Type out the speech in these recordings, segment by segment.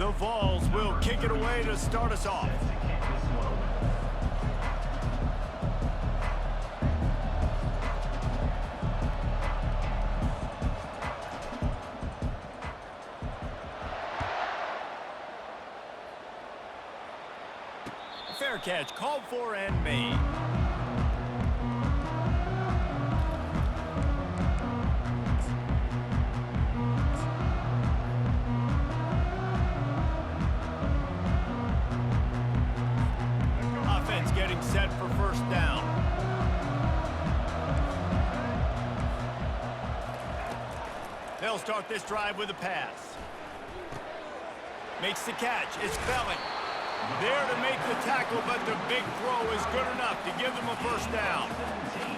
The Vols will kick it away to start us off. Fair catch called for and made. Offense getting set for first down. They'll start this drive with a pass. Makes the catch. It's Belling. There to make the tackle, but the big throw is good enough to give them a first down.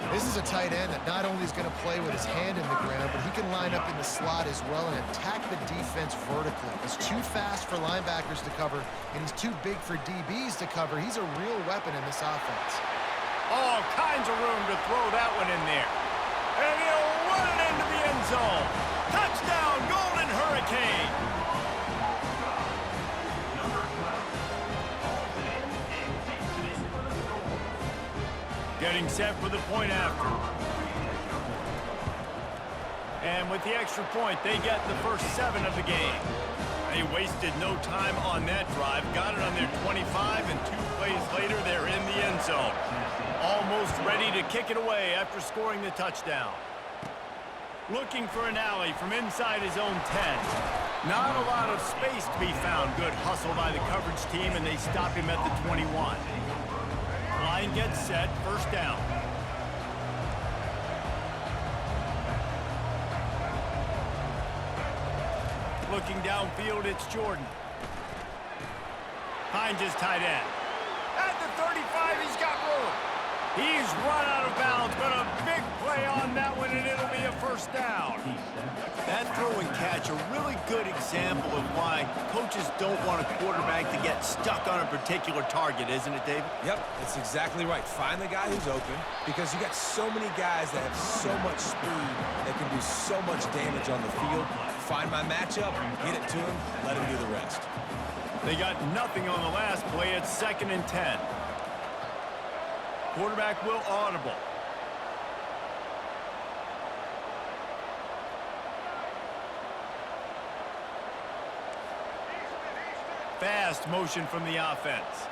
This is a tight end that not only is going to play with his hand in the ground, but he can line up in the slot as well and attack the defense vertically. He's too fast for linebackers to cover, and he's too big for DBs to cover. He's a real weapon in this offense. All kinds of room to throw that one in there. And he'll run it into the end zone. Touchdown, Golden Hurricane. Getting set for the point after. And with the extra point, they get the first 7 of the game. They wasted no time on that drive. Got it on their 25, and 2 plays later, they're in the end zone. Almost ready to kick it away after scoring the touchdown. Looking for an alley from inside his own 10. Not a lot of space to be found. Good hustle by the coverage team, and they stop him at the 21. Line gets set, first down. Looking downfield, it's Jordan. Finds his tight end. At the 35, he's got room. He's run out of bounds, but a big play on that one, and it'll be a first down. That throw and catch, a really good example of why coaches don't want a quarterback to get stuck on a particular target, isn't it, David? Yep, that's exactly right. Find the guy who's open, because you got so many guys that have so much speed that can do so much damage on the field. Find my matchup, get it to him, let him do the rest. They got nothing on the last play. It's 2nd and 10. Quarterback will audible. Fast motion from the offense.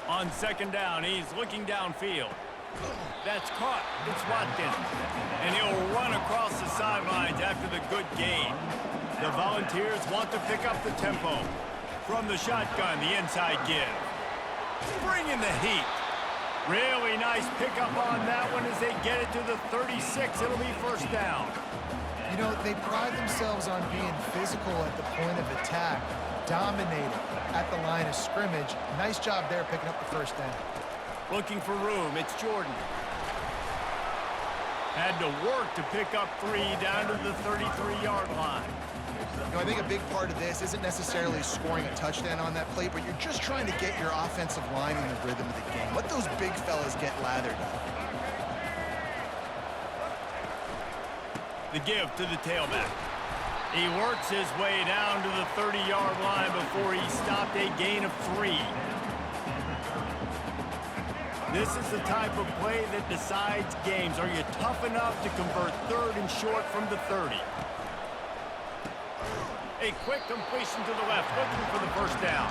On 2nd down, he's looking downfield. That's caught. It's Watkins. And he'll run across the sidelines after the good gain. The Volunteers want to pick up the tempo. From the shotgun, the inside give. Bring in the heat. Really nice pickup on that one as they get it to the 36. It'll be first down. You know, they pride themselves on being physical at the point of attack, dominating at the line of scrimmage. Nice job there picking up the first down. Looking for room, it's Jordan. Had to work to pick up 3 down to the 33-yard line. You know, I think a big part of this isn't necessarily scoring a touchdown on that play, but you're just trying to get your offensive line in the rhythm of the game. Let those big fellas get lathered up. The give to the tailback. He works his way down to the 30-yard line before he stopped a gain of 3. This is the type of play that decides games. Are you tough enough to convert 3rd and short from the 30? A quick completion to the left, looking for the first down.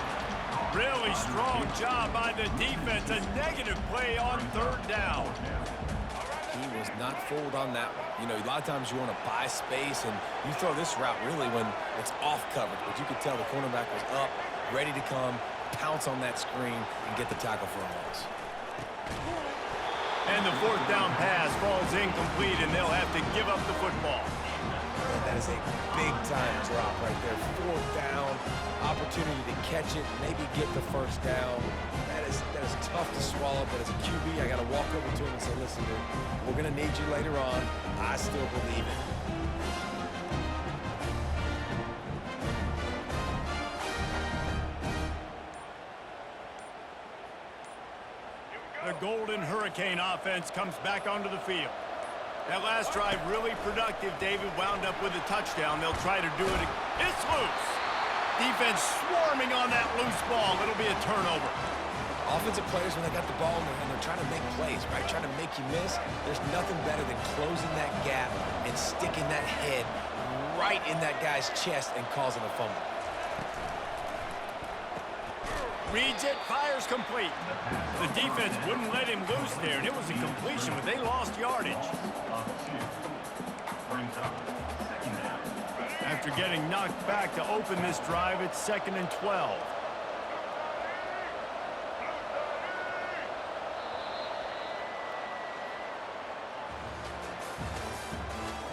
Really strong job by the defense. A negative play on 3rd down. He was not fooled on that one. You know, a lot of times you want to buy space, and you throw this route really when it's off coverage. But you could tell the cornerback was up, ready to come, pounce on that screen, and get the tackle for a loss. And the 4th down pass falls incomplete, and they'll have to give up the football. Man, that is a big-time drop right there. 4th down, opportunity to catch it, maybe get the first down. That is tough to swallow, but as a QB, I got to walk over to him and say, listen, dude, we're going to need you later on. I still believe it. The Golden Hurricane offense comes back onto the field. That last drive really productive. David wound up with a touchdown. They'll try to do it. It's loose. Defense swarming on that loose ball. It'll be a turnover. Offensive players, when they got the ball in their hand, they're trying to make plays, right? Trying to make you miss. There's nothing better than closing that gap and sticking that head right in that guy's chest and causing a fumble. Reads it, fires complete. The defense wouldn't let him loose there, and it was a completion, but they lost yardage. After getting knocked back to open this drive, it's 2nd and 12.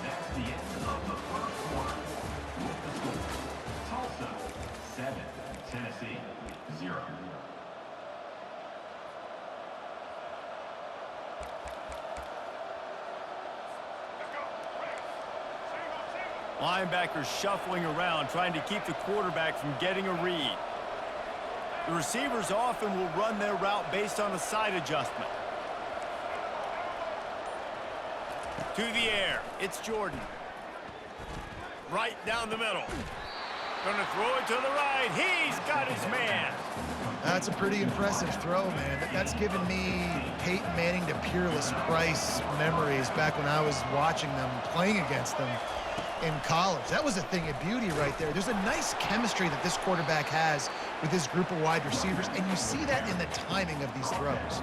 That's the end of the first quarter. With the score, Tulsa 7, Tennessee 0. Linebackers shuffling around, trying to keep the quarterback from getting a read. The receivers often will run their route based on a side adjustment. To the air, it's Jordan. Right down the middle. Gonna throw it to the right. He's got his man. That's a pretty impressive throw, man. That's given me Peyton Manning to Peerless Price memories back when I was watching them, playing against them in college. That was a thing of beauty right there. There's a nice chemistry that this quarterback has with his group of wide receivers, and you see that in the timing of these throws.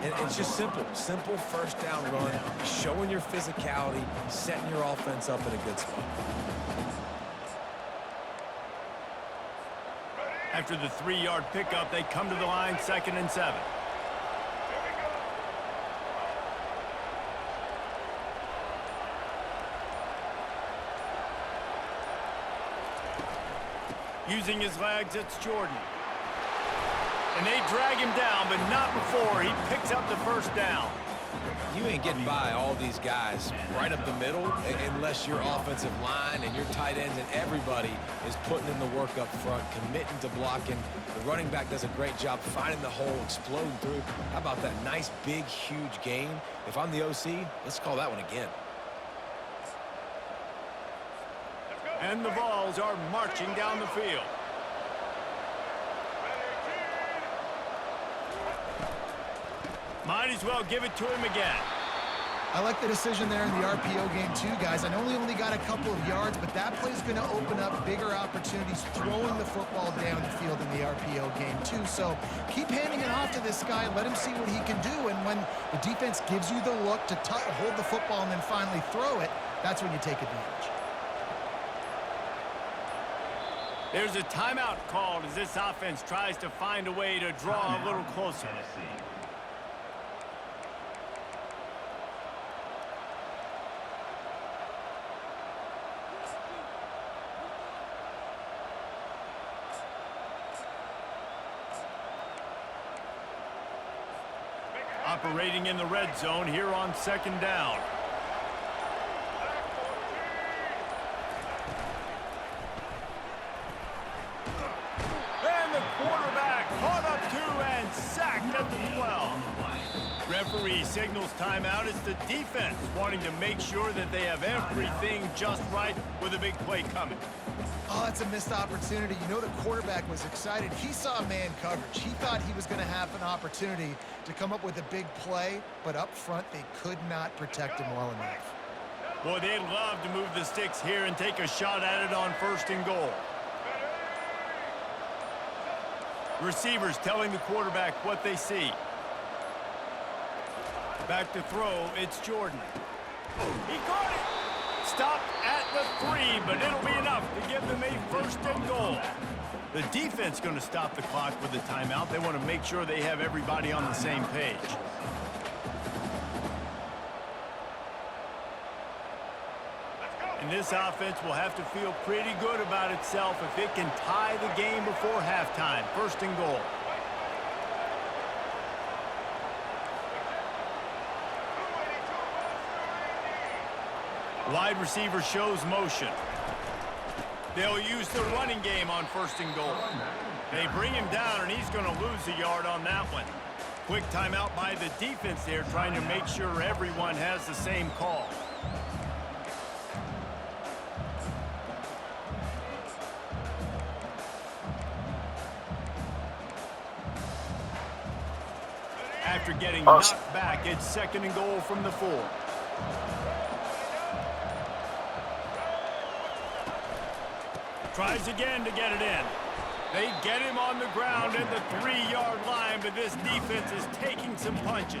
And it's just simple first down run, showing your physicality, setting your offense up in a good spot. After the 3-yard pickup, they come to the line, 2nd and 7. Using his legs, it's Jordan. And they drag him down, but not before he picks up the first down. You ain't getting by all these guys right up the middle unless your offensive line and your tight ends and everybody is putting in the work up front, committing to blocking. The running back does a great job finding the hole, exploding through. How about that nice, big, huge gain? If I'm the OC, let's call that one again. And the Vols are marching down the field. Might as well give it to him again. I like the decision there in the RPO game too, guys. I know he only got a couple of yards, but that play's going to open up bigger opportunities throwing the football down the field in the RPO game too. So keep handing it off to this guy. Let him see what he can do. And when the defense gives you the look to hold the football and then finally throw it, that's when you take advantage. There's a timeout called as this offense tries to find a way to draw a little closer. Operating in the red zone here on 2nd down. And the quarterback caught up to and sacked at the 12. Referee signals timeout. It's the defense wanting to make sure that they have everything just right with a big play coming. Oh, that's a missed opportunity. You know the quarterback was excited. He saw man coverage. He thought he was going to have an opportunity to come up with a big play, but up front they could not protect him well enough. Boy, they'd love to move the sticks here and take a shot at it on 1st and goal. Receivers telling the quarterback what they see. Back to throw, it's Jordan. He caught it! Stopped at the 3, but it'll be enough to give them a 1st and goal. The defense going to stop the clock with the timeout. They want to make sure they have everybody on the same page. And this offense will have to feel pretty good about itself if it can tie the game before halftime. 1st and goal. Wide receiver shows motion. They'll use the running game on 1st and goal. They bring him down, and he's going to lose a yard on that one. Quick timeout by the defense there, trying to make sure everyone has the same call. After getting knocked back, it's 2nd and goal from the 4. Tries again to get it in. They get him on the ground at the 3-yard line, but this defense is taking some punches.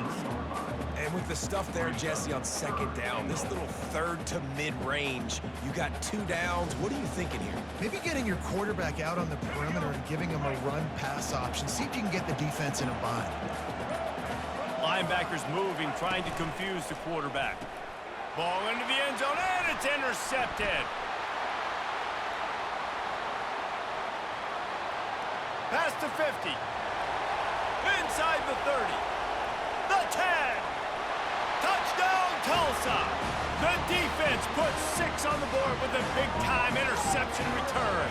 And with the stuff there, Jesse, on 2nd down, this little 3rd to mid-range, you got 2 downs. What are you thinking here? Maybe getting your quarterback out on the perimeter and giving him a run-pass option. See if you can get the defense in a bind. Linebackers moving, trying to confuse the quarterback. Ball into the end zone, and it's intercepted. Past the 50. Inside the 30. The 10. Touchdown, Tulsa. The defense puts 6 on the board with a big-time interception return.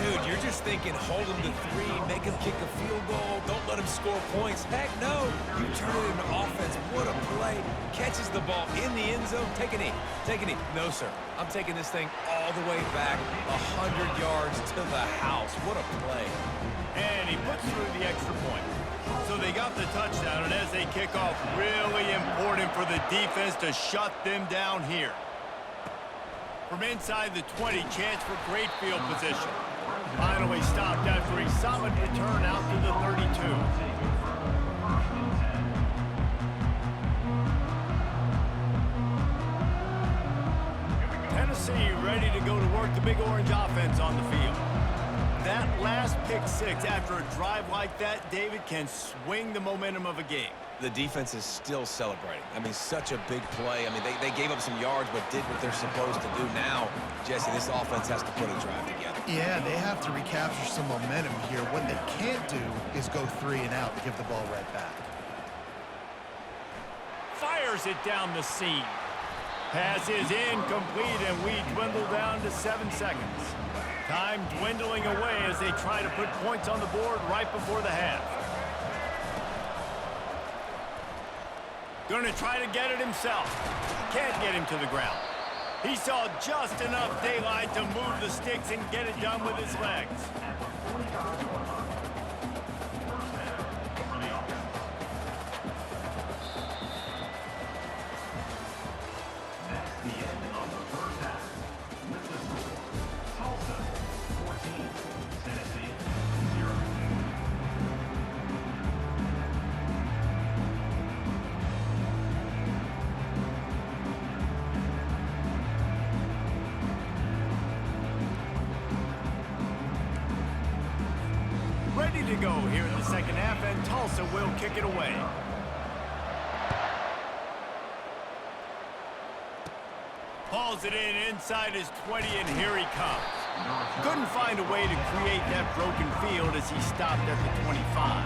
Dude, you're just thinking, hold him to 3, make him kick a field goal, don't let him score points. Heck no, you turn it into offense. What a play. Catches the ball in the end zone. Take a knee. Take a knee. No, sir. I'm taking this thing all the way back 100 yards to the house. What a play. And he puts through the extra point. So they got the touchdown, and as they kick off, really important for the defense to shut them down here. From inside the 20, chance for great field position. Finally stopped after a solid return out to the 32. Tennessee ready to go to work the Big Orange offense on the field. That last pick 6 after a drive like that, David, can swing the momentum of a game. The defense is still celebrating. I mean, such a big play. I mean, they gave up some yards but did what they're supposed to do. Now, Jesse, this offense has to put a drive together. Yeah, they have to recapture some momentum here. What they can't do is go 3 and out and give the ball right back. Fires it down the seam. Pass is incomplete, and we dwindle down to 7 seconds. Time dwindling away as they try to put points on the board right before the half. Going to try to get it himself. Can't get him to the ground. He saw just enough daylight to move the sticks and get it done with his legs. That's the end of the first half. With the score, Tulsa 14, Tennessee 0. Ready to go here in the second half, and Tulsa will kick it away. Hauls it in inside his 20, and here he comes. Couldn't find a way to create that broken field as he stopped at the 25.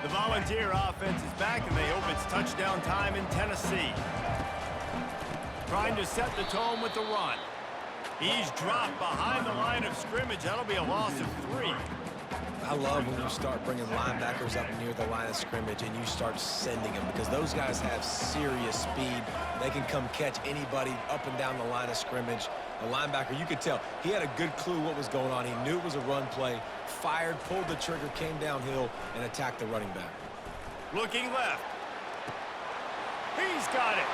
The Volunteer offense is back, and they hope it's touchdown time in Tennessee. Trying to set the tone with the run. He's dropped behind the line of scrimmage. That'll be a loss of 3. I love when you start bringing linebackers up near the line of scrimmage and you start sending them, because those guys have serious speed. They can come catch anybody up and down the line of scrimmage. The linebacker, you could tell, he had a good clue what was going on. He knew it was a run play, fired, pulled the trigger, came downhill, and attacked the running back. Looking left. He's got it.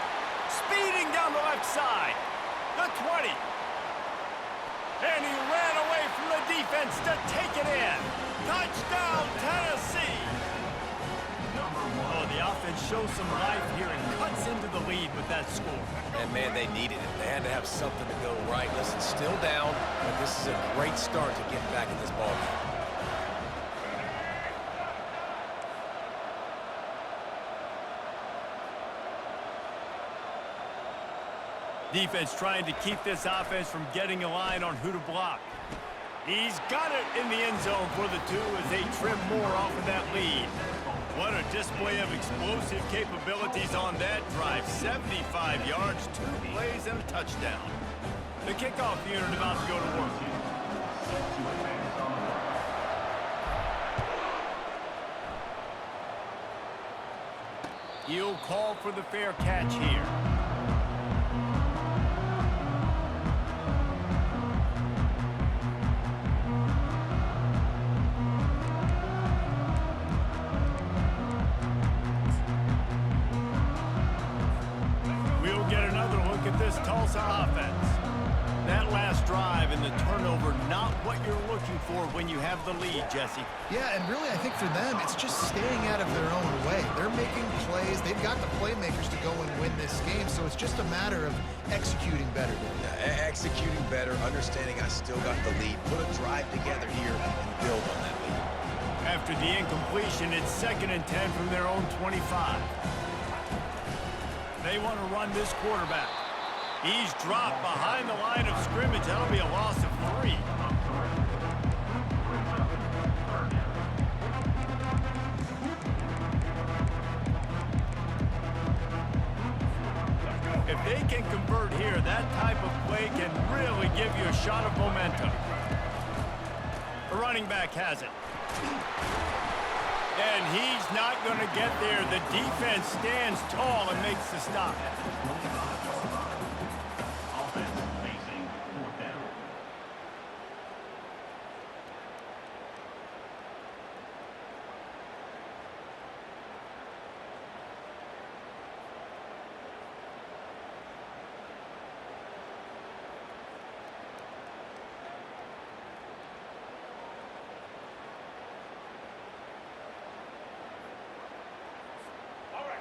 Speeding down the left side. The 20. And he ran away from the defense to take it in. Touchdown, Tennessee. Oh, the offense shows some life here and cuts into the lead with that score. And, man, they needed it. They had to have something to go right. Listen, still down, but this is a great start to getting back in this ballgame. Defense trying to keep this offense from getting a line on who to block. He's got it in the end zone for the 2 as they trim more off of that lead. What a display of explosive capabilities on that drive. 75 yards, 2 plays, and a touchdown. The kickoff unit about to go to work. He'll call for the fair catch here. We'll get another look at this Tulsa offense. That last drive and the turnover, not what you're looking for when you have the lead, Jesse. Yeah, and really, I think for them, it's just staying out of their own way. They're making plays. They've got the playmakers to go and win this game, so it's just a matter of executing better. Yeah, executing better, understanding I still got the lead. Put a drive together here and build on that lead. After the incompletion, it's 2nd and 10 from their own 25. They want to run this quarterback. He's dropped behind the line of scrimmage. That'll be a loss of 3. If they can convert here, that type of play can really give you a shot of momentum. The running back has it. And he's not going to get there. The defense stands tall and makes the stop.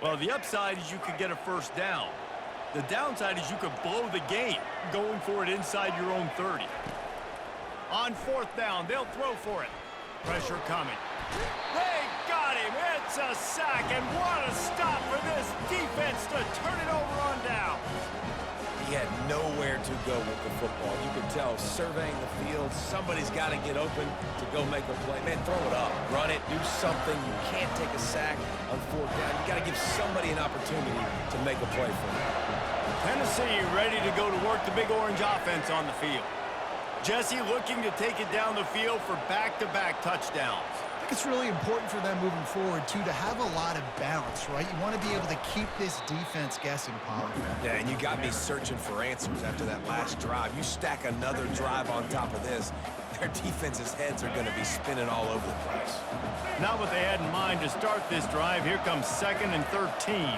Well, the upside is you could get a first down. The downside is you could blow the game going for it inside your own 30. On 4th down, they'll throw for it. Pressure coming. They got him. It's a sack, and what a stop for this defense to turn it over on down. He had nowhere to go with the football. You could tell surveying the field, somebody's got to get open to go make a play. Man, throw it up, run it, do something. You can't take a sack on 4th down. You got to give somebody an opportunity to make a play for you. Tennessee ready to go to work the Big Orange offense on the field. Jesse looking to take it down the field for back-to-back touchdowns. I think it's really important for them moving forward, too, to have a lot of balance, right? You want to be able to keep this defense guessing, Pollard. Yeah, and you got me searching for answers after that last drive. You stack another drive on top of this, their defense's heads are going to be spinning all over the place. Not what they had in mind to start this drive. Here comes 2nd and 13.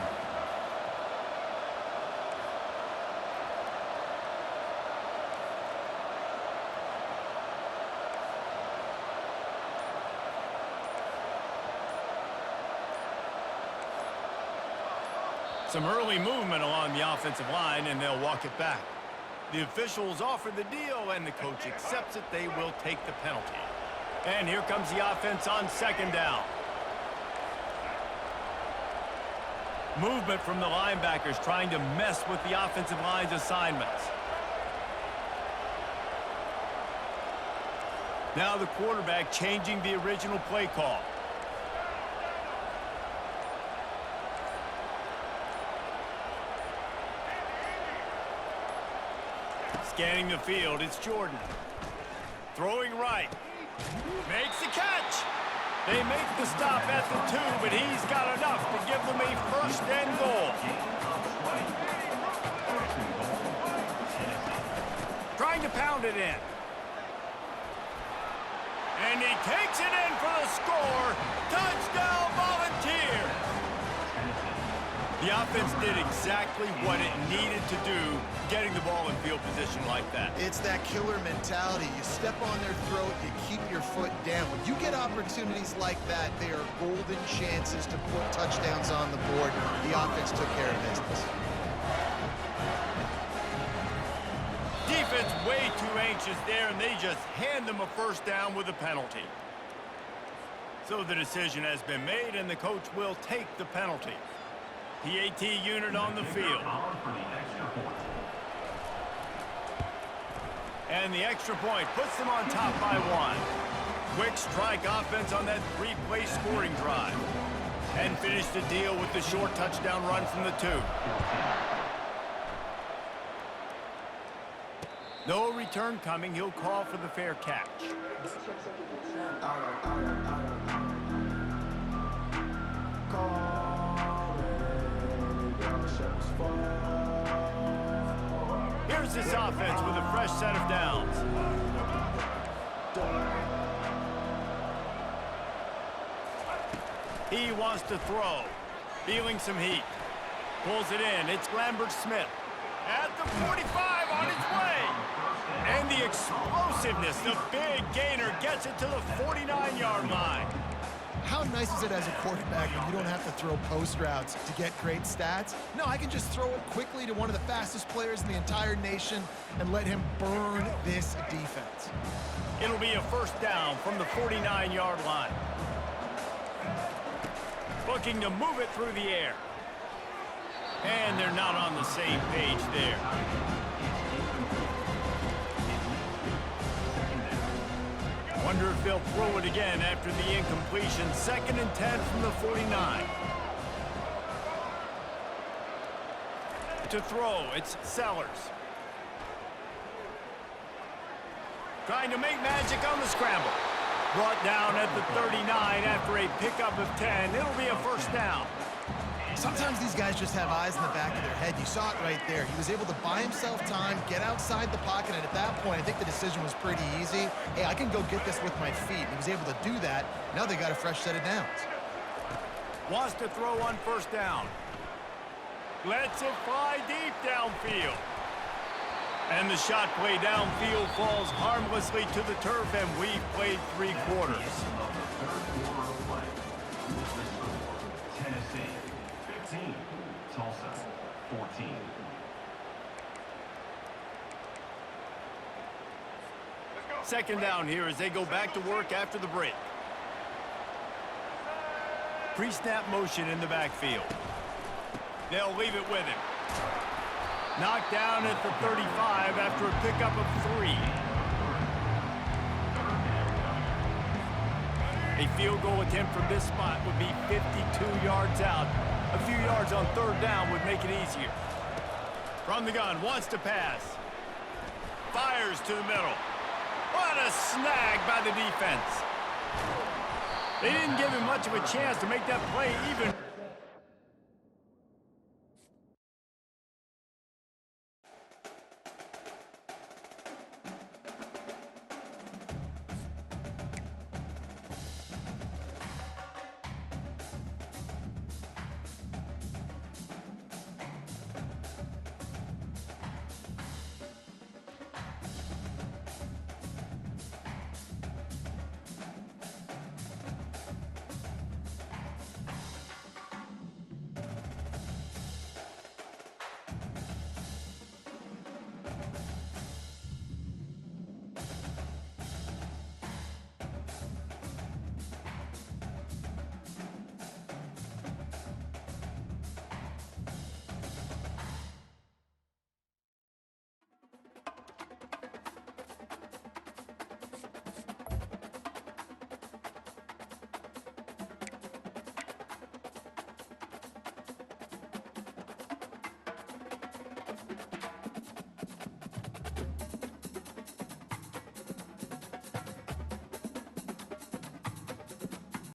Some early movement along the offensive line, and they'll walk it back. The officials offer the deal, and the coach accepts it. They will take the penalty. And here comes the offense on 2nd down. Movement from the linebackers trying to mess with the offensive line's assignments. Now the quarterback changing the original play call. Scanning the field, it's Jordan. Throwing right. Makes the catch. They make the stop at the 2, but he's got enough to give them a 1st and goal. Trying to pound it in. And he takes it in for the score. Touchdown, Volunteers. The offense did exactly what it needed to do, getting the ball in field position like that. It's that killer mentality. You step on their throat, you keep your foot down. When you get opportunities like that, they are golden chances to put touchdowns on the board. The offense took care of business. Defense way too anxious there, and they just hand them a 1st down with a penalty. So the decision has been made, and the coach will take the penalty. PAT unit on the field. And the extra point puts them on top by 1. Quick strike offense on that 3-play scoring drive. And finish the deal with the short touchdown run from the 2. No return coming. He'll call for the fair catch. Here's this offense with a fresh set of downs. He wants to throw. Feeling some heat. Pulls it in. It's Lambert Smith. At the 45 on its way. And the explosiveness, the big gainer gets it to the 49-yard line. How nice is it as a quarterback when you don't have to throw post routes to get great stats? No, I can just throw it quickly to one of the fastest players in the entire nation and let him burn this defense. It'll be a first down from the 49-yard line. Looking to move it through the air. And they're not on the same page there. Wonder if they'll throw it again after the incompletion. 2nd and 10 from the 49. To throw, it's Sellers. Trying to make magic on the scramble. Brought down at the 39 after a pickup of 10. It'll be a first down. Sometimes these guys just have eyes in the back of their head. You saw it right there. He was able to buy himself time, get outside the pocket, and at that point, I think the decision was pretty easy. Hey, I can go get this with my feet. He was able to do that. Now they got a fresh set of downs. Wants to throw on first down. Lets it fly deep downfield. And the shot play downfield falls harmlessly to the turf, and we've played 3 quarters. Tennessee 15, Tulsa 14. Second down here as they go back to work after the break. Pre-snap motion in the backfield. They'll leave it with him. Knocked down at the 35 after a pickup of 3. A field goal attempt from this spot would be 52 yards out. A few yards on 3rd down would make it easier. From the gun, wants to pass. Fires to the middle. What a snag by the defense. They didn't give him much of a chance to make that play even.